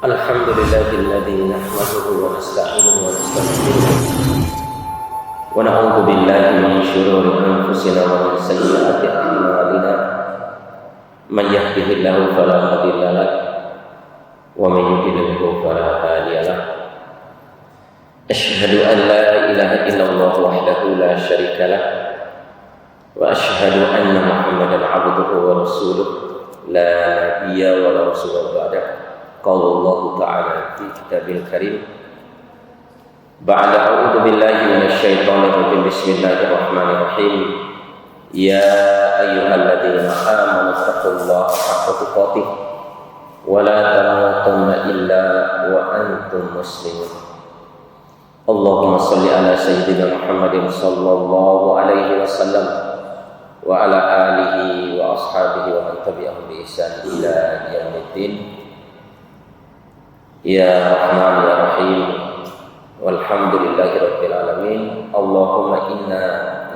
Alhamdulillahilladzi nahmaduhu wa nasta'inuhu wa nastaghfiruh wa na'udzu billahi min shururi anfusina wa min sayyiati a'malina man yahdihillahu fala mudilla lahu wa man yudlilhu fala hadiya lahu asyhadu an la ilaha illallah wahdahu la syarika lahu wa asyhadu anna Muhammadan 'abduhu wa rasuluh la nabiyya wa la rasula ba'dahu. Qala Allah Ta'ala fi kitabil karim ba'da a'udzu billahi minasy syaithanir rajim bismillahirrahmanirrahim ya ayyuhalladzina amanu taqullaha haqqa tuqatih wa la tamutunna illa wa antum muslimun. Allahumma shalli ala sayyidina Muhammadin sallallahu alaihi wasallam wa ala alihi wa ashabihi wa man tabi'ahum bi ihsan ila yaumiddin. Ya Rahman ya Rahim, walhamdulillahi rabbil alamin. Allahumma inna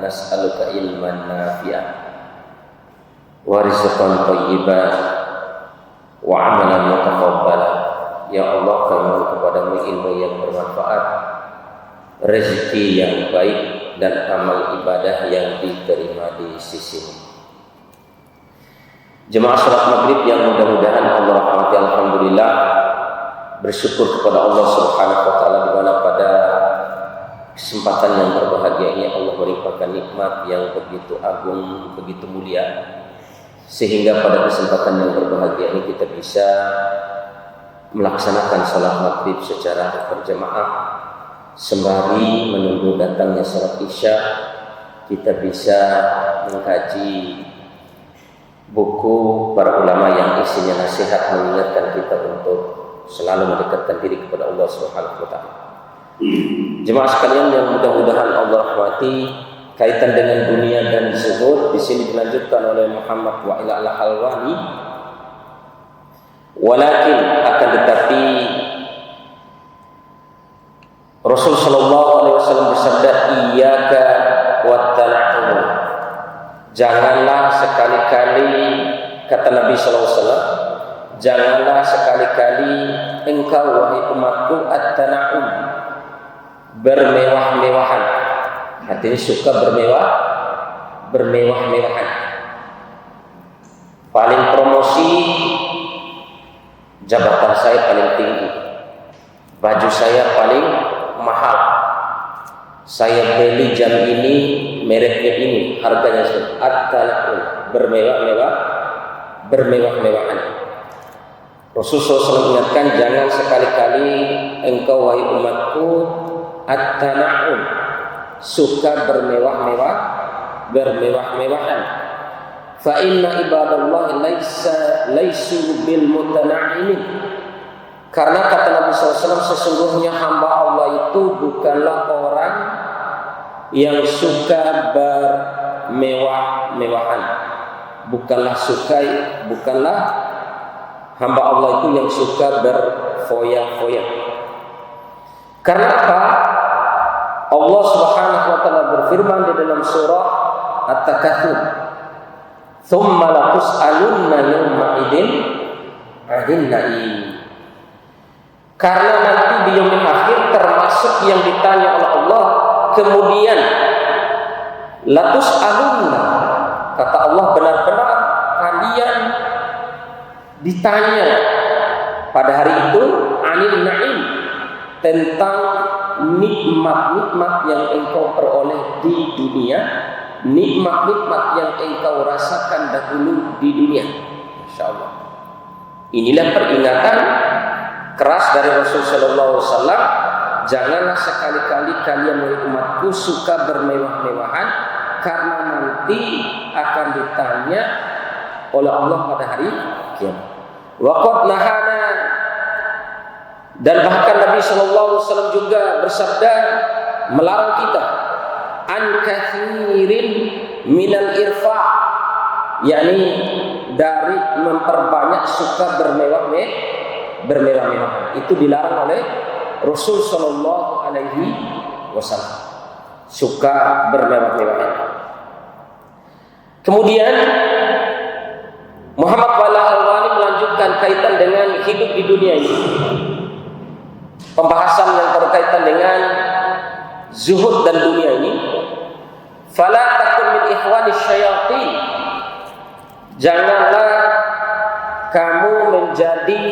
nas'aluka ilman nafi'an wa rizqan thayyiban wa amalan mutaqabbalan. Ya Allah, kami mohon kepadamu ilmu yang bermanfaat, rezeki yang baik, dan amal ibadah yang diterima di sisimu. Jemaah salat maghrib yang mudah-mudahan Allah rahmati, alhamdulillah, bersyukur kepada Allah Subhanahu wa taala di mana pada kesempatan yang berbahagia ini Allah melimpahkan nikmat yang begitu agung, begitu mulia, sehingga pada kesempatan yang berbahagia ini kita bisa melaksanakan salat maghrib secara berjamaah sembari menunggu datangnya salat isya. Kita bisa mengkaji buku para ulama yang isinya nasihat mengingatkan kita untuk selalu mendekatkan diri kepada Allah Subhanahu wa taala. Jemaah sekalian yang mudah-mudahan Allah rahmati, kaitan dengan dunia dan zuhud di sini dilanjutkan oleh Muhammad wa ila al-Halwani. Walakin akan tetapi Rasul sallallahu alaihi wasallam bersabda, iyyaka wat tana'um. Janganlah sekali-kali, kata Nabi sallallahu alaihi wasallam, janganlah sekali-kali engkau wahai umatku at-tana'um, bermewah-mewahan. Artinya suka bermewah-mewahan. Paling promosi, jabatan saya paling tinggi, baju saya paling mahal, saya beli jam ini, mereknya ini, harganya sekian. At-tana'um, bermewah-mewahan. Rasulullah SAW mengingatkan, jangan sekali-kali engkau wahai umatku at-tana'um, suka bermewah-mewahan. Fa inna ibadallahi laisu bil mutana'imin. Karena kata Nabi SAW, sesungguhnya hamba Allah itu bukanlah orang yang suka bermewah-mewahan. Bukanlah hamba Allah itu yang suka berfoya-foya. Karena apa? Allah Subhanahu wa taala berfirman di dalam surah At-Takatsur, "Tsumma latus'alunna yawma idzin 'anil na'im." Karena nanti di yaumil akhir termasuk yang ditanya oleh Allah, kemudian latus'alunna, kata Allah, benar-benar kalian ditanya pada hari itu anil na'im, tentang nikmat-nikmat yang engkau peroleh di dunia, nikmat-nikmat yang engkau rasakan dahulu di dunia. Masya Allah. Inilah peringatan keras dari Rasul sallallahu alaihi wasallam, janganlah sekali-kali kalian wahai umatku suka bermewah-mewahan, karena nanti akan ditanya oleh Allah pada hari kiamat. Waqad nahana, dan bahkan Nabi sallallahu alaihi wasallam juga bersabda, melarang kita an katsirin minal irfa, yakni dari memperbanyak suka bermewah-mewahan. Itu dilarang oleh Rasul sallallahu alaihi wasallam, suka bermewah-mewahan. Kemudian Muhammad Al-Halwani melanjutkan menyambungkan kaitan dengan hidup di dunia ini. Pembahasan yang berkaitan dengan zuhud dan dunia ini. Fala takun min ikhwani syayatin. Janganlah kamu menjadi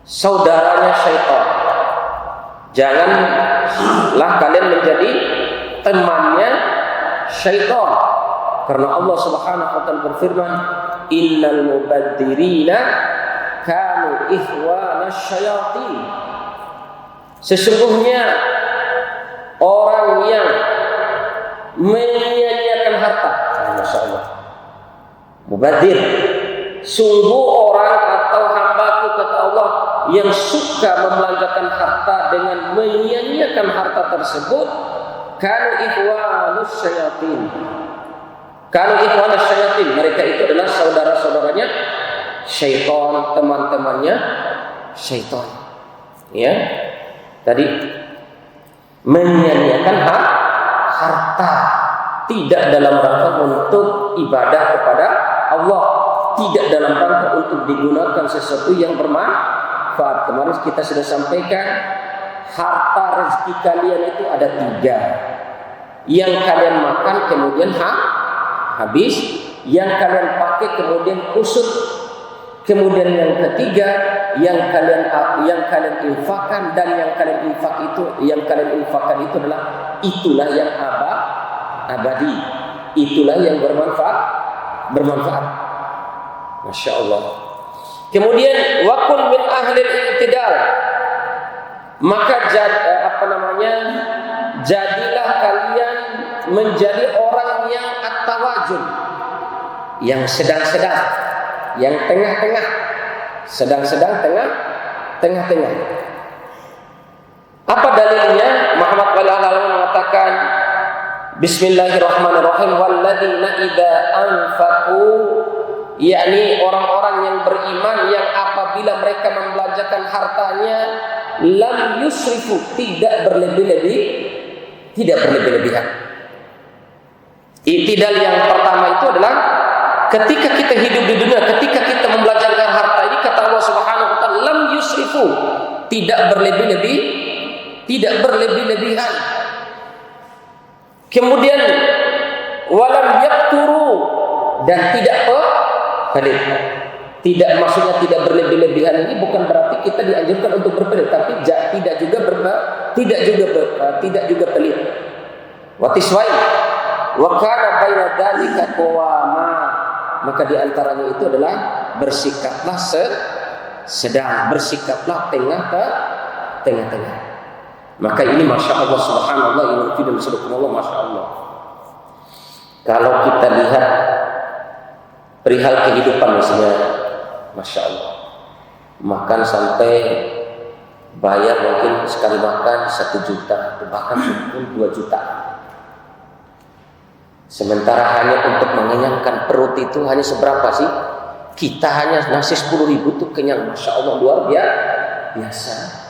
saudaranya syaitan. Janganlah kalian menjadi temannya syaitan. Karena Allah Subhanahu wa taala berfirman, "Innal mubadzirina kanu ikhwana syayatin." Sesungguhnya orang yang menyia-nyiakan harta, Masya Allah, mubadzir, sungguh orang atau hambaku kata Allah yang suka membelanjakan harta dengan menyia-nyiakan harta tersebut, kanu ikhwanus syayatin. Kanu ikhwanus syayatin, mereka itu adalah saudara-saudaranya syaitan, teman-temannya syaitan. Ya, tadi menyia-nyiakan harta tidak dalam rangka untuk ibadah kepada Allah, tidak dalam rangka untuk digunakan sesuatu yang bermanfaat. Kemarin kita sudah sampaikan, harta rezeki kalian itu ada 3. Yang kalian makan kemudian habis, yang kalian pakai kemudian kusut, kemudian yang ketiga yang kalian infakkan, dan yang kalian infakkan itu adalah itulah yang abadi, itulah yang bermanfaat. Masya Allah. Kemudian wakun min ahlil i'tidal, maka jadilah kalian menjadi orang yang at-tawazun, yang sedang-sedang, yang tengah-tengah, sedang-sedang, tengah-tengah. Apa dalilnya? Muhammad sallallahu mengatakan, Bismillahirrahmanirrahim, walladzina idza anfaqu, yakni orang-orang yang beriman yang apabila mereka membelanjakan hartanya lam yusrifu, tidak berlebih-lebihan. I'tidal yang pertama itu adalah ketika kita hidup di dunia, ketika kita membelanjakan harta ini, kata Allah Subhanahu wa taala, lam yusrifu, tidak berlebih-lebihan. Kemudian walam yakturu, dan tidak pelit. Tidak, maksudnya tidak berlebih-lebihan ini bukan berarti kita dianjurkan untuk berpelit, tapi tidak juga pelit. Watiswai wa kana baina dzalika qawama, maka di antaranya itu adalah bersikaplah sedang, bersikaplah tengah-tengah. Maka ini Masya Allah, subhanallah, ini dan subhanallah, Masya Allah. Kalau kita lihat perihal kehidupan misalnya, Masya Allah, makan sampai bayar mungkin sekali makan 1 juta, bahkan mungkin 2 juta. Sementara hanya untuk mengenyangkan perut itu hanya seberapa sih? Kita hanya nasi 10.000 tuh kenyang, Masya Allah, luar biasa.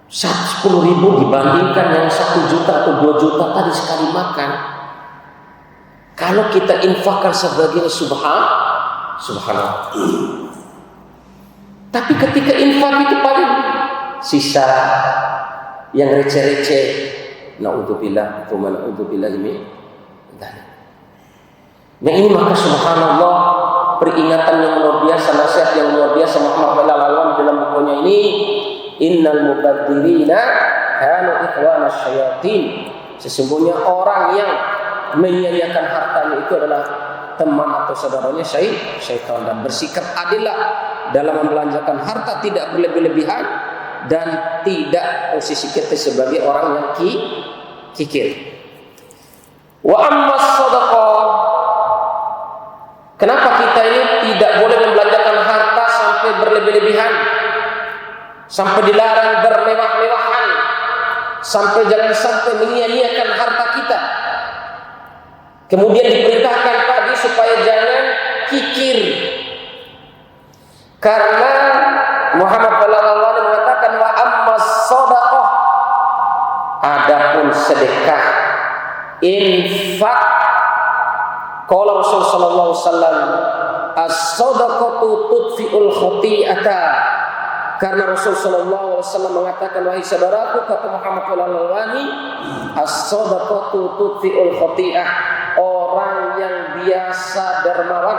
10.000 dibandingkan yang 1 juta atau 2 juta tadi sekali makan. Kalau kita infakkan sebagian, subhanallah. Tapi ketika infak itu paling sisa yang receh-receh. Na'udzubillah, tsumma na'udzubillah ini. Nah ini maka subhanallah, peringatan yang luar biasa, nasihat yang luar biasa Muhammad sallallahu dalam bukunya ini, innal mubadzirina kanu ikhwana syayatin. Sesungguhnya orang yang menyia-nyiakan hartanya itu adalah teman atau saudaranya syaitan, dan bersikap adillah dalam membelanjakan harta, tidak berlebih-lebihan dan tidak posisi kita sebagai orang yang kikir. Wa ammas shadaqah, kenapa kita ini tidak boleh membelanjakan harta sampai berlebih-lebihan, sampai dilarang bermewah-mewahan, sampai jangan sampai menyia-nyiakan harta kita. Kemudian diperintahkan tadi supaya jangan kikir, karena Muhammad sallallahu alaihi mengatakan wa ammas shadaqah, adapun sedekah, infak, qala Rasul sallallahu alaihi wasallam, As-shadaqatu tudfi'ul khati'ata. Karena Rasulullah SAW mengatakan, wahai saudaraku, kata Muhammad Al-Alwani, as-shadaqatu tudfi'ul khati'ah. Orang yang biasa dermawan,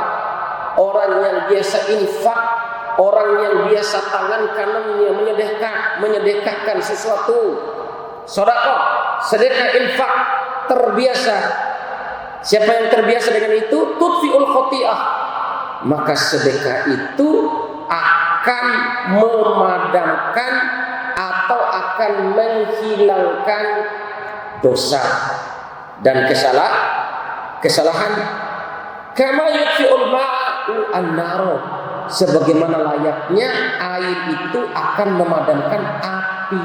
orang yang biasa infak, orang yang biasa tangan kanannya menyedekahkan sesuatu, sedekah, sedekah infak, terbiasa. Siapa yang terbiasa dengan itu, tudfi'ul khati'ah, maka sedekah itu akan memadamkan atau akan menghilangkan dosa dan kesalahan. Kama yutfi'ul ma'u an-nar, sebagaimana layaknya air itu akan memadamkan api.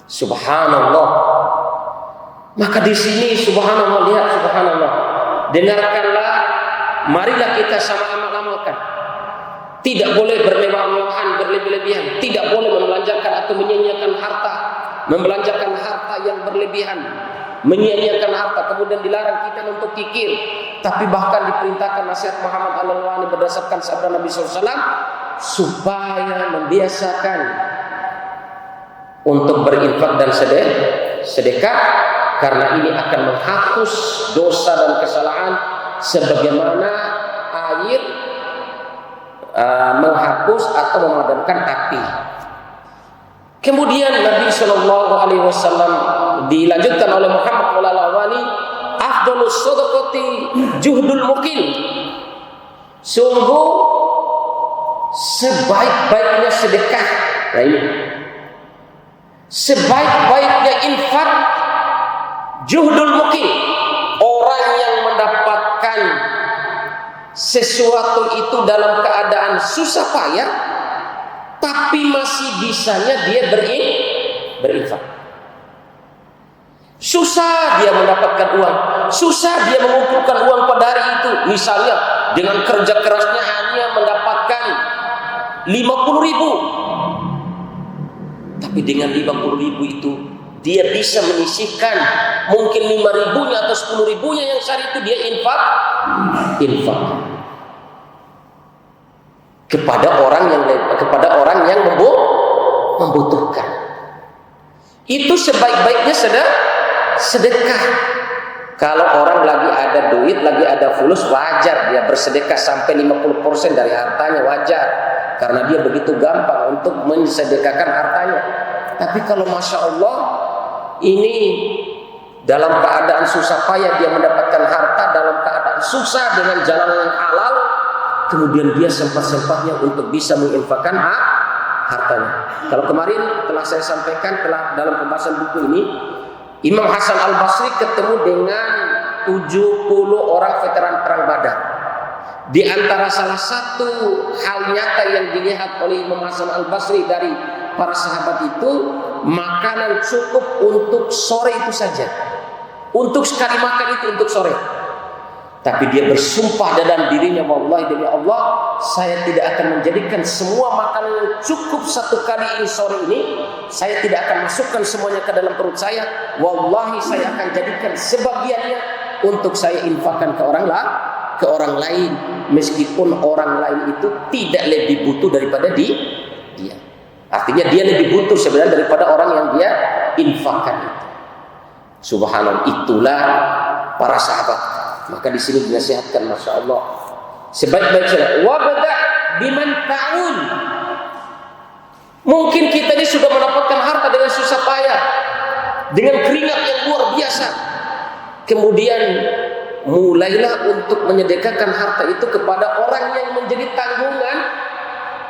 Subhanallah. Maka di sini subhanallah, lihat subhanallah. Dengarkanlah, marilah kita sama amal-amalkan. Tidak boleh bermewah-mewahan, berlebih-lebihan. Tidak boleh membelanjakan atau menyia-nyiakan harta, membelanjakan harta yang berlebihan, menyia-nyiakan harta. Kemudian dilarang kita untuk kikir. Tapi bahkan diperintahkan nasihat Muhammad Al-Alwani berdasarkan sabda Nabi SAW, supaya membiasakan untuk berinfak dan sedekah, karena ini akan menghapus dosa dan kesalahan sebagaimana air menghapus atau memadamkan api. Kemudian Nabi SAW dilanjutkan oleh Muhammad Al-Alwani, afdhalus shadaqati juhdul mukil. Sungguh sebaik-baiknya sedekah, nah ini, sebaik-baiknya infak, juhdul mukil, orang yang mendapatkan sesuatu itu dalam keadaan susah payah, tapi masih bisanya dia berinfak. Susah dia mendapatkan uang, susah dia mengumpulkan uang pada hari itu. Misalnya dengan kerja kerasnya hanya mendapatkan 50.000, tapi dengan 50.000 itu dia bisa menyisihkan mungkin 5.000-nya atau 10.000-nya yang sehari itu dia infak kepada orang yang membutuhkan. Itu sebaik-baiknya sedekah. Kalau orang lagi ada duit, lagi ada fulus, wajar dia bersedekah sampai 50% dari hartanya, wajar, karena dia begitu gampang untuk mensedekahkan hartanya. Tapi kalau Masya Allah, ini dalam keadaan susah payah dia mendapatkan harta, dalam keadaan susah dengan jalan yang halal, kemudian dia sempat-sempatnya untuk bisa menginfakkan hartanya. Kalau kemarin telah saya sampaikan dalam pembahasan buku ini, Imam Hasan Al-Basri ketemu dengan 70 orang veteran perang Badar. Di antara salah satu hal nyata yang dilihat oleh Imam Hasan Al-Basri dari para sahabat itu, makanan cukup untuk sore itu saja. Untuk sekali makan itu untuk sore. Tapi dia bersumpah dalam dirinya, wallahi demi Allah, saya tidak akan menjadikan semua makanan yang cukup satu kali ini sore ini, saya tidak akan masukkan semuanya ke dalam perut saya. Wallahi saya akan jadikan sebagiannya untuk saya infakkan ke orang lain, meskipun orang lain itu tidak lebih butuh daripada dia. Artinya dia lebih butuh sebenarnya daripada orang yang dia infakkan itu. Subhanallah, itulah para sahabat. Maka di sini dinasihatkan, Masya Allah, sebaik-baik sedekah. Wabda biman ta'un. Mungkin kita ini sudah mendapatkan harta dengan susah payah, dengan keringat yang luar biasa. Kemudian mulailah untuk menyedekahkan harta itu kepada orang yang menjadi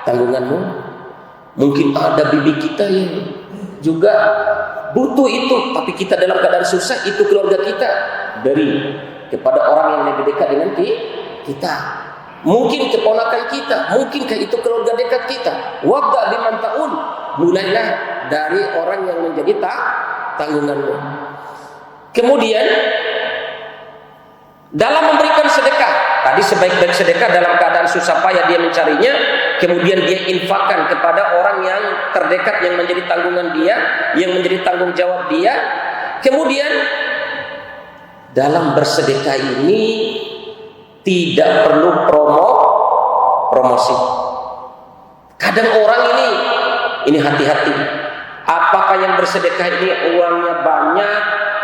tanggunganmu. Mungkin ada bibi kita yang juga butuh itu, tapi kita dalam keadaan susah, itu keluarga kita. Beri kepada orang yang lebih dekat dengan kita. Mungkin keponakan kita, mungkinkah itu keluarga dekat kita. Wabda biman ta'un, mulailah dari orang yang menjadi tanggunganmu. Kemudian dalam memberikan sedekah, tadi sebaik-baik sedekah dalam keadaan susah payah dia mencarinya, kemudian dia infakkan kepada orang yang terdekat yang menjadi tanggungan dia, yang menjadi tanggung jawab dia. Kemudian dalam bersedekah ini tidak perlu promosi. Kadang orang ini hati-hati. Apakah yang bersedekah ini uangnya banyak,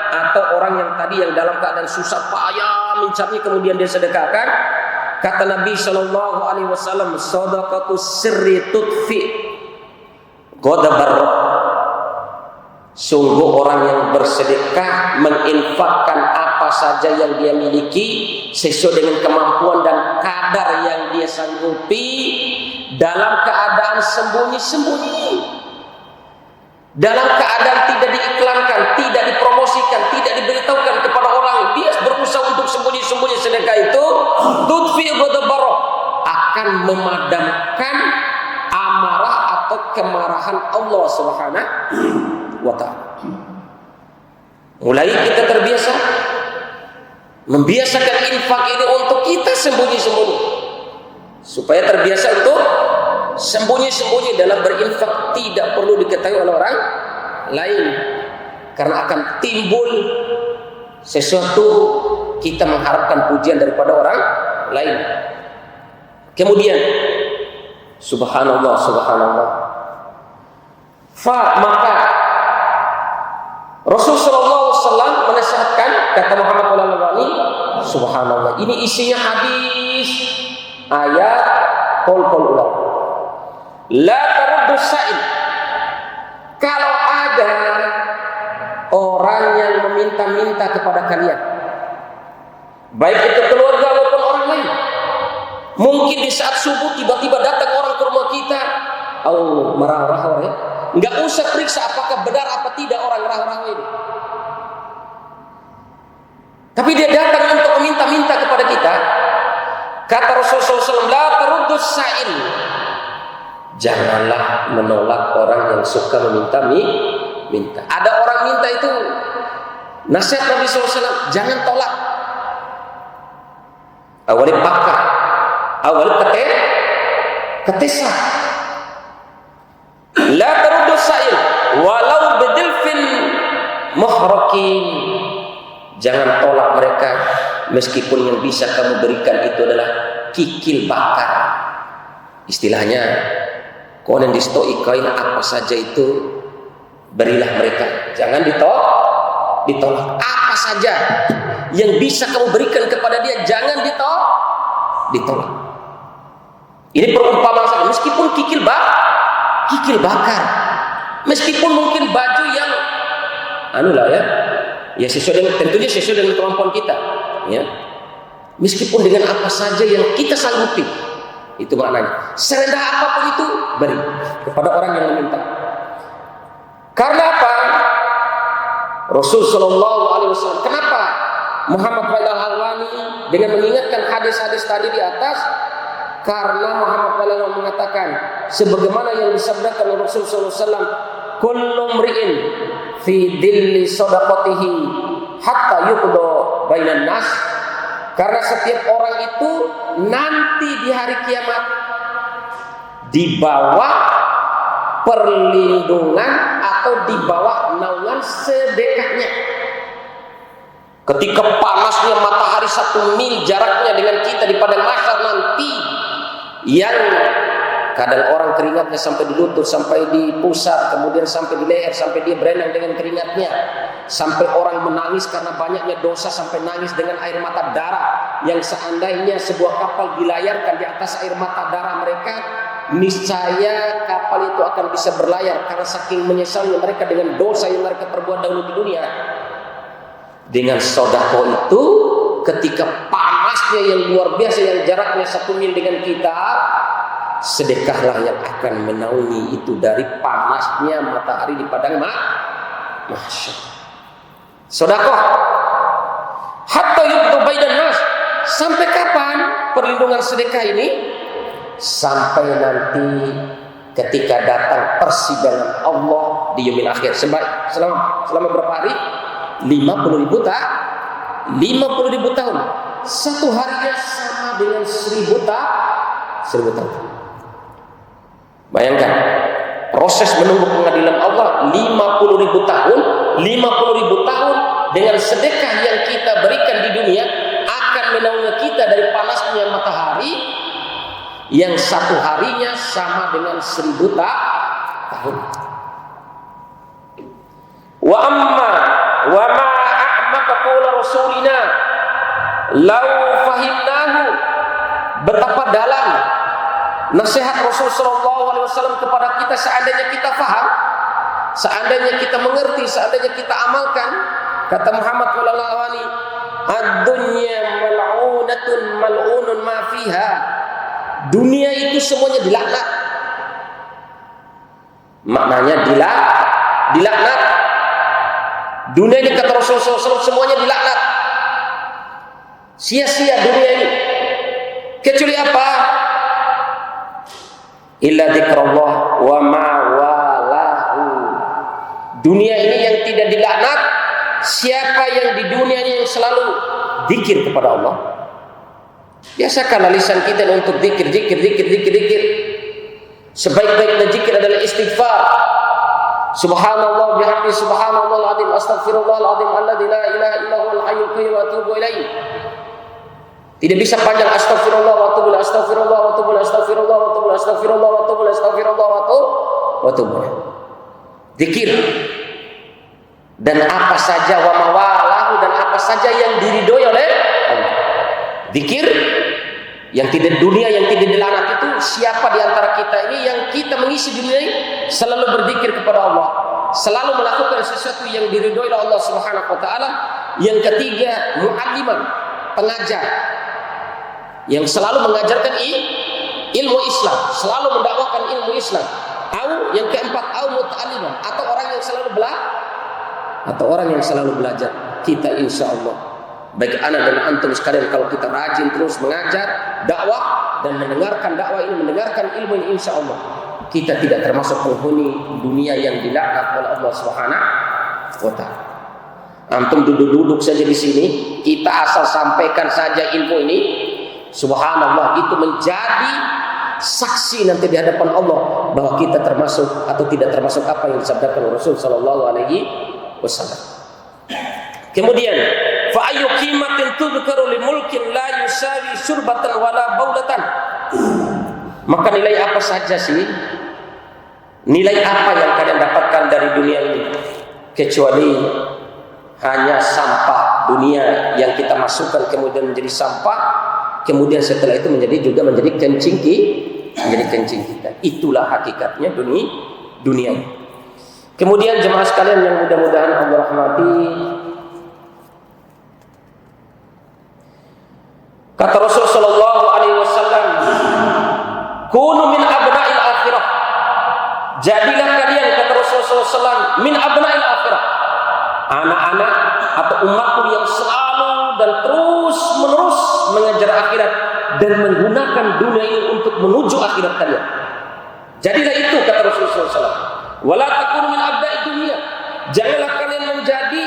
atau orang yang tadi yang dalam keadaan susah payah mencari kemudian dia sedekahkan? Kata Nabi Shallallahu Alaihi Wasallam, "Shadaqatu sirri tudfi ghadabar rabb." Sungguh orang yang bersedekah menginfakkan apa saja yang dia miliki sesuai dengan kemampuan dan kadar yang dia sanggupi, dalam keadaan sembunyi-sembunyi, dalam keadaan tidak diiklankan, tidak dipromosikan, tidak diberitahukan kepada orang. Dia berusaha untuk sembunyi-sembunyi. Sedekah itu tudfi ghadabar rabb, akan memadamkan amarah atau kemarahan Allah Subhanahu wa ta'ala. Mulai kita terbiasa membiasakan infak ini untuk kita sembunyi-sembunyi, supaya terbiasa untuk sembunyi-sembunyi dalam berinfak, tidak perlu diketahui oleh orang lain, karena akan timbul sesuatu kita mengharapkan pujian daripada orang lain. Kemudian subhanallah, maka Rasul sallallahu alaihi wasallam menasihatkan, kata Muhammad Al-Albani, subhanallah, ini isinya hadis, ayat, qaul ulama. La taruddu sa'il. Kalau ada orang yang meminta-minta kepada kalian, baik itu keluarga maupun orang lain, mungkin di saat subuh tiba-tiba datang orang ke rumah kita, marah-marah ya. Enggak usah periksa apakah benar apa tidak orang rahawa ini. Tapi dia datang untuk meminta-minta kepada kita. Kata Rasulullah SAW, la taruddus sa'il. Janganlah menolak orang yang suka minta. Ada orang minta itu, nasihat Nabi SAW, jangan tolak. Awalnya pakar, awalnya ketesa. La taruddus sa'il walau bidilfin muhrakin. Jangan tolak mereka meskipun yang bisa kamu berikan itu adalah kikil bakar. Istilahnya, konen distoi kain apa saja itu berilah mereka. Jangan ditolak. Apa saja yang bisa kamu berikan kepada dia, jangan ditolak. Ini perumpamaan, meskipun kikil bakar, meskipun mungkin baju yang sesuai dengan, tentunya sesuai dengan kemampuan kita, ya. Meskipun dengan apa saja yang kita sanggupi, itu maknanya. Serendah apapun itu beri kepada orang yang meminta. Karena apa? Rasul Shallallahu Alaihi Wasallam. Kenapa Muhammad Al-Albani dengan mengingatkan hadis-hadis tadi di atas? Karena Muhammad Al-Albani mengatakan, sebagaimana yang disabdakan oleh Rasul Sallallahu Alaihi Wasallam, kullu mri'in fi dilli sadaqatihi hatta yuqda bainan nas. Karena setiap orang itu nanti di hari kiamat di bawah perlindungan atau di bawah naungan sedekahnya. Ketika panasnya matahari 1 mil jaraknya dengan kita di padang mahsyar nanti, yang kadang orang keringatnya sampai di lutut, sampai di pusat, kemudian sampai di leher, sampai dia berenang dengan keringatnya, sampai orang menangis karena banyaknya dosa, sampai nangis dengan air mata darah, yang seandainya sebuah kapal dilayarkan di atas air mata darah mereka, niscaya kapal itu akan bisa berlayar karena saking menyesalnya mereka dengan dosa yang mereka perbuat dahulu di dunia. Dengan sedekah itu, ketika panasnya yang luar biasa yang jaraknya 1 mil dengan kita, sedekahlah yang akan menaungi itu dari panasnya matahari di padang mahsyar. Sedekah hatta yuqda bainan nas. Sampai kapan perlindungan sedekah ini? Sampai nanti ketika datang persidangan Allah di yaumil akhir. Selama berapa hari? 50.000 tahun. Satu harinya sama dengan 1.000 tahun. Bayangkan proses menunggu pengadilan Allah 50.000 tahun. 50.000 tahun dengan sedekah yang kita berikan di dunia akan menaungi kita dari panasnya matahari yang satu harinya sama dengan 1000 tahun. Wa amma wa ma a'maka qaula rasulina law fahimnahu, betapa dalam nasihat Rasul sallallahu alaihi wasallam kepada kita seandainya kita faham, seandainya kita mengerti, seandainya kita amalkan. Kata Muhammad sallallahu alaihi, ad-dunya mal'unatun mal'unun ma fiha. Dunia itu semuanya dilaknat. Maknanya dilaknat. Dunia ini kata Rasulullah SAW semuanya dilaknat. Sia-sia dunia ini. Kecuali apa? Illa dzikrullah wa ma walahu. Dunia ini yang tidak dilaknat, siapa yang di dunia ini yang selalu zikir kepada Allah. Biasakanlah lisan kita untuk zikir. Sebaik-baiknya zikir adalah istighfar. Subhanallah bihamdi subhanallahal azim astaghfirullahal azim alladzi la ilaha illa huwal hayyul qayyum wa atubu ilaih. Tidak bisa panjang astagfirullah wa atubu ilaih, astagfirullah wa atubu ilaih, astagfirullah wa atubu ilaih, astagfirullah wa atubu ilaih, astagfirullah wa atubu ilaih. Zikir. Dan apa saja wa mawalahu, dan apa saja yang diridhoi oleh Allah. Zikir yang tidak dunia, yang tidak dilaknat itu siapa di antara kita ini yang kita mengisi dunia ini selalu berzikir kepada Allah, selalu melakukan sesuatu yang diridhoi oleh Allah Subhanahu wa taala. Yang ketiga, mualliman, pengajar yang selalu mengajarkan ilmu Islam, selalu mendakwakan ilmu Islam. Yang keempat, muta'alliman, atau orang yang selalu belajar. Kita insya Allah, baik anak dan antum sekalian, kalau kita rajin terus mengajar, dakwah, dan mendengarkan dakwah ini, mendengarkan ilmu ini, insya Allah kita tidak termasuk penghuni dunia yang dilaknat oleh Allah Subhanahu wa taala. Antum duduk-duduk saja di sini, kita asal sampaikan saja info ini, subhanallah, itu menjadi saksi nanti di hadapan Allah bahwa kita termasuk atau tidak termasuk apa yang disabdakan Rasul sallallahu alaihi wasallam. Kemudian fa ayyu qimatin tudhkaru li mulkin la yusawi syurbatan wala baulatan. Maka nilai apa saja sih? Nilai apa yang kalian dapatkan dari dunia ini kecuali hanya sampah dunia yang kita masukkan kemudian menjadi sampah, kemudian setelah itu menjadi kencing kita. Itulah hakikatnya dunia ini. Kemudian jemaah sekalian yang mudah-mudahan Allah rahmati, kata Rasul sallallahu alaihi wasallam, kunu min abna'il akhirah. Jadilah kalian, kata Rasul sallallahu alaihi wasallam, min abna'il akhirah, anak-anak atau umatku yang selalu dan terus menerus mengejar akhirat dan menggunakan dunia ini untuk menuju akhirat kalian. Jadilah itu, kata Rasul sallallahu alaihi wasallam. Wala takunu min abda'i dunia. Janganlah kalian menjadi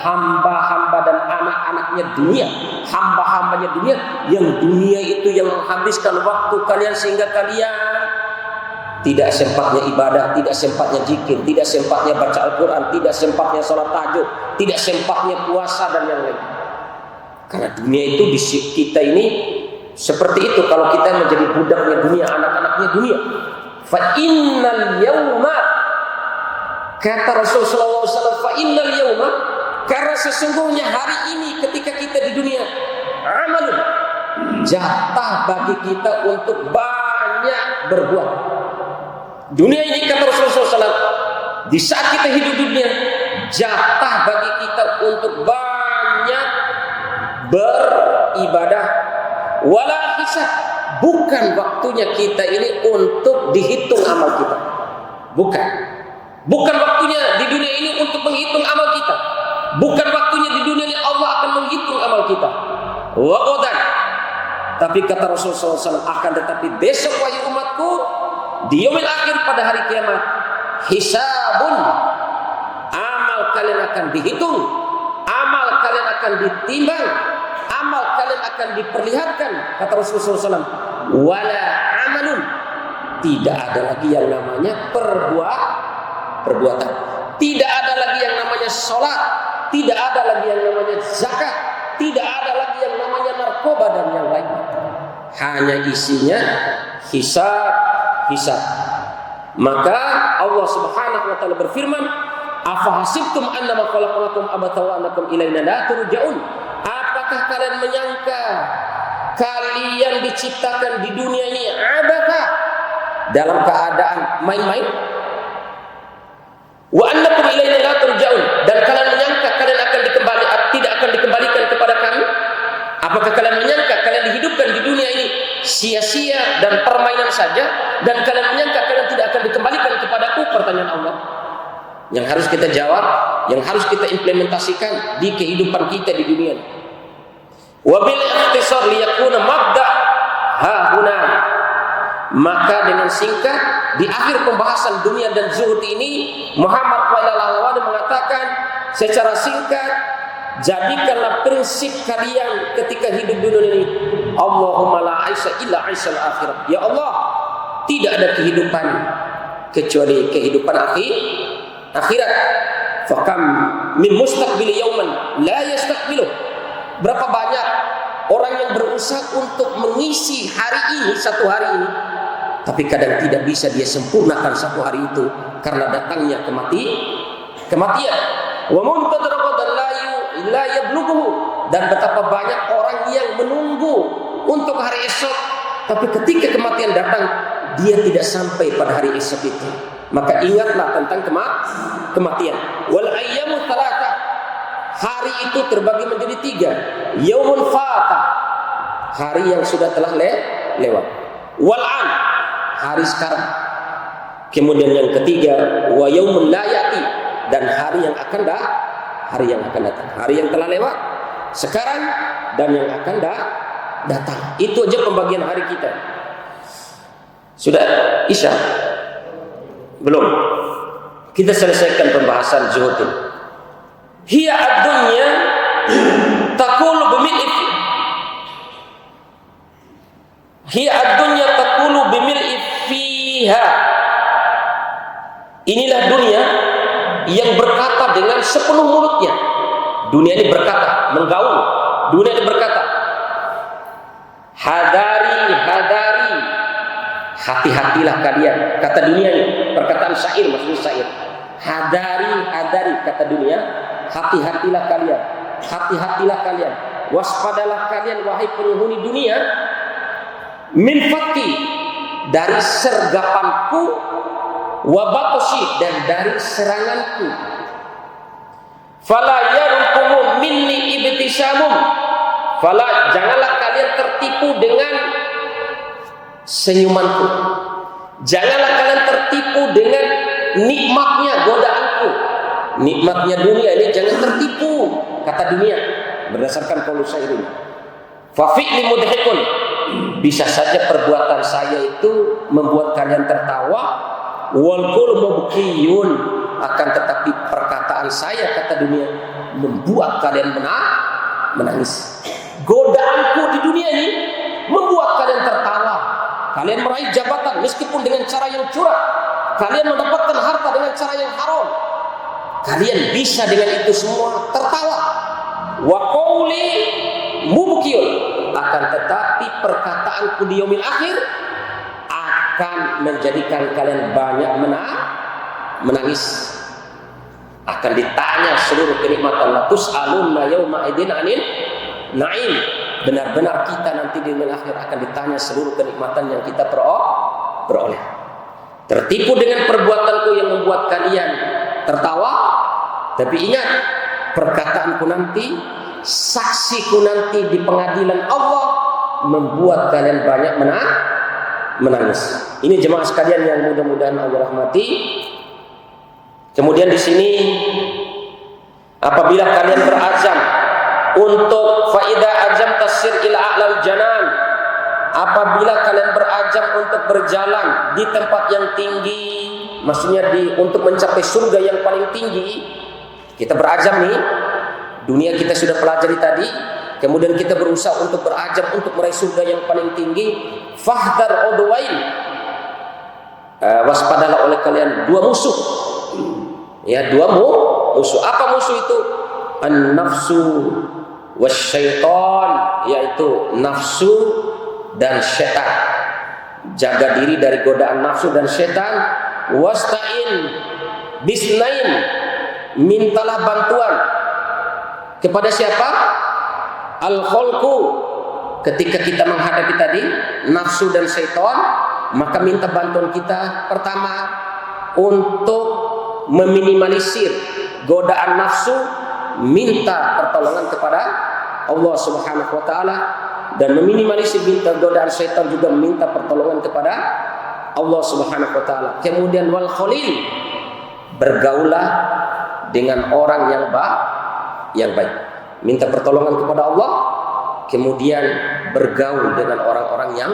hamba-hamba dan anak-anaknya dunia, hamba-hambanya dunia, yang dunia itu yang menghabiskan waktu kalian sehingga kalian tidak sempatnya ibadah, tidak sempatnya zikir, tidak sempatnya baca Al-Quran, tidak sempatnya sholat tahajud, tidak sempatnya puasa dan yang lain. Karena dunia itu di kita ini seperti itu. Kalau kita menjadi budaknya dunia, anak-anaknya dunia, fa innal yauma, kata Rasulullah SAW, fa innal yauma, karena sesungguhnya hari ini ketika kita di dunia, amalun, jatah bagi kita untuk banyak berbuat. Dunia ini, kata Rasulullah SAW, di saat kita hidup di dunia, jatah bagi kita untuk banyak beribadah. Wala hisab, bukan waktunya kita ini untuk dihitung amal kita. Bukan waktunya di dunia ini untuk menghitung amal kita. Bukan waktunya di dunia ini Allah akan menghitung amal kita. Wa qadan. Tapi kata Rasulullah SAW, akan tetapi besok wahai umatku, di yaumil akhir, pada hari kiamat, hisabun, amal kalian akan dihitung, amal kalian akan ditimbang, amal kalian akan diperlihatkan. Kata Rasulullah SAW, wala amalun, tidak ada lagi yang namanya perbuatan, tidak ada lagi yang namanya sholat, tidak ada lagi yang namanya zakat, tidak ada lagi yang namanya narkoba, muraqabah dan yang lainnya. Hanya isinya hisab. Maka Allah Subhanahu wa taala berfirman, "Afa hasibtum annama khalaqnakum abatha wa annakum ilaina la turja'un?" Apakah kalian menyangka kalian diciptakan di dunia ini abatha, dalam keadaan main-main? Wa annakum ilaina la turja'un, dan kalian menyangka kalian tidak akan dikembalikan kepada kami? Apakah kalian menyangka kalian dihidupkan di dunia ini sia-sia dan permainan saja, dan kalian menyangka kalian tidak akan dikembalikan kepadaku? Pertanyaan Allah yang harus kita jawab, yang harus kita implementasikan di kehidupan kita di dunia ini. Wa bil ikhtisar liyakuna mabda ha huna. Maka dengan singkat, di akhir pembahasan dunia dan zuhud ini, Muhammad Al-Alawani mengatakan secara singkat, jadikanlah prinsip kalian ketika hidup di dunia ini, Allahumma la aisha illa aishal akhirah. Ya Allah, tidak ada kehidupan kecuali kehidupan akhirat. Fakam min mustaqbil yauman la yastaqbilu. Berapa banyak orang yang berusaha untuk mengisi hari ini, satu hari ini, tapi kadang tidak bisa dia sempurnakan satu hari itu karena datangnya kematian. Wa muntadraqadan la yablughu, dan betapa banyak orang yang menunggu untuk hari esok, tapi ketika kematian datang dia tidak sampai pada hari esok itu. Maka ingatlah tentang kematian. Wal ayyamu thalatha, hari itu terbagi menjadi 3. Yaumun fata, hari yang sudah telah lewat. Wal an, hari sekarang. Kemudian yang ketiga, wa yaumun la ya'ti, dan hari yang akan datang. Hari yang telah lewat, sekarang, dan yang akan datang. Itu aja pembagian hari kita. Sudah Isya? Belum. Kita selesaikan pembahasan zuhud ini. Hiya ad-dunya taqulu bimil'i. Hiya ad-dunya taqulu bimil'i fiha. Inilah dunia yang berkata dengan sepenuh mulutnya. Dunia ini berkata, menggaul. Dunia ini berkata, hadari, hati-hatilah kalian. Kata dunia ini, perkataan syair, maksudnya syair. Hadari, kata dunia, hati-hatilah kalian. Hati-hatilah kalian. Waspadalah kalian, wahai penghuni dunia, min fakki, dari sergapanku, wabatoshi, dan dari seranganku. Fala yarkumu minni ibtisamum, fala, janganlah kalian tertipu dengan senyumanku. Janganlah kalian tertipu dengan nikmatnya godaanku. Nikmatnya dunia ini jangan tertipu, kata dunia, berdasarkan Paulus ini. Fa fi'li mudhikun, bisa saja perbuatan saya itu membuat kalian tertawa. Wal qul mubkiyun, akan tetapi perkataan saya, kata dunia, membuat kalian menangis. Godaanku di dunia ini membuat kalian tertawa. Kalian meraih jabatan meskipun dengan cara yang curang. Kalian mendapatkan harta dengan cara yang haram. Kalian bisa dengan itu semua tertawa. Wa qawli mubkiyun, akan tetapi perkataanku di yaumil akhir akan menjadikan kalian banyak menangis. Akan ditanya seluruh kenikmatan. La tus'alunna yawma idin 'anil na'im. Benar-benar kita nanti di yaumil akhir akan ditanya seluruh kenikmatan yang kita peroleh. Tertipu dengan perbuatanku yang membuat kalian tertawa, tapi ingat, perkataanku nanti, saksiku nanti di pengadilan Allah membuat kalian banyak menangis. Ini jemaah sekalian yang mudah-mudahan Allah rahmati. Kemudian di sini, apabila kalian berazam untuk faida azam tasir ila a'lal janan, apabila kalian berazam untuk berjalan di tempat yang tinggi, maksudnya untuk mencapai surga yang paling tinggi, kita berazam nih. Dunia kita sudah pelajari tadi, kemudian kita berusaha untuk berazam untuk meraih surga yang paling tinggi. Fahdar udwain, waspadalah oleh kalian 2 musuh. Ya, 2 musuh. Apa musuh itu? An-nafsu wasyaiton, yaitu nafsu dan setan. Jaga diri dari godaan nafsu dan setan. Wasta'in bisnain, mintalah bantuan kepada siapa? Al-khalqu, ketika kita menghadapi tadi nafsu dan syaitan, maka minta bantuan kita pertama untuk meminimalisir godaan nafsu, minta pertolongan kepada Allah Subhanahu wa taala, dan meminimalisir godaan syaitan juga minta pertolongan kepada Allah Subhanahu wa taala. Kemudian wal khalil, bergaulah dengan orang yang baik. Minta pertolongan kepada Allah, kemudian bergaul dengan orang-orang yang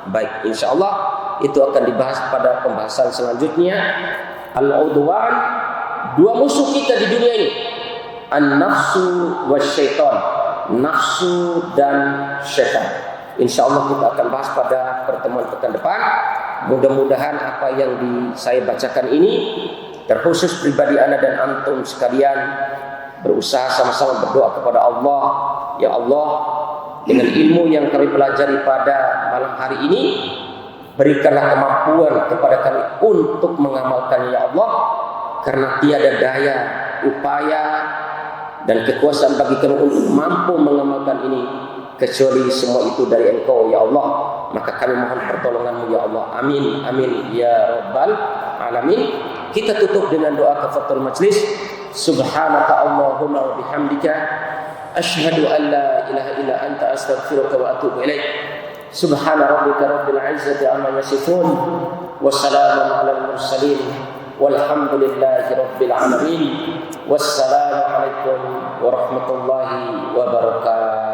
baik. Insyaallah itu akan dibahas pada pembahasan selanjutnya. Al-udwan, dua musuh kita di dunia ini, an-nafsu wasyaiton, nafsu dan syaitan. Insyaallah kita akan bahas pada pertemuan pekan depan. Mudah-mudahan apa yang saya bacakan ini, terkhusus pribadi ana dan antum sekalian, berusaha sama-sama berdoa kepada Allah. Ya Allah, dengan ilmu yang kami pelajari pada malam hari ini, berikanlah kemampuan kepada kami untuk mengamalkannya ya Allah, karena tiada daya, upaya dan kekuasaan bagi kami untuk mampu mengamalkan ini kecuali semua itu dari Engkau ya Allah. Maka kami mohon pertolongan-Mu ya Allah. Amin amin ya rabbal alamin. Kita tutup dengan doa kafatul majlis. Subhanaka Allahumma wa bihamdika asyhadu an la ilaha illa anta astaghfiruka wa atubu ilaik. Subhana rabbika rabbil izzati amma yasifun wa salamun alal mursalin walhamdulillahi rabbil alamin. Wassalamu alaikum warahmatullahi wabarakatuh.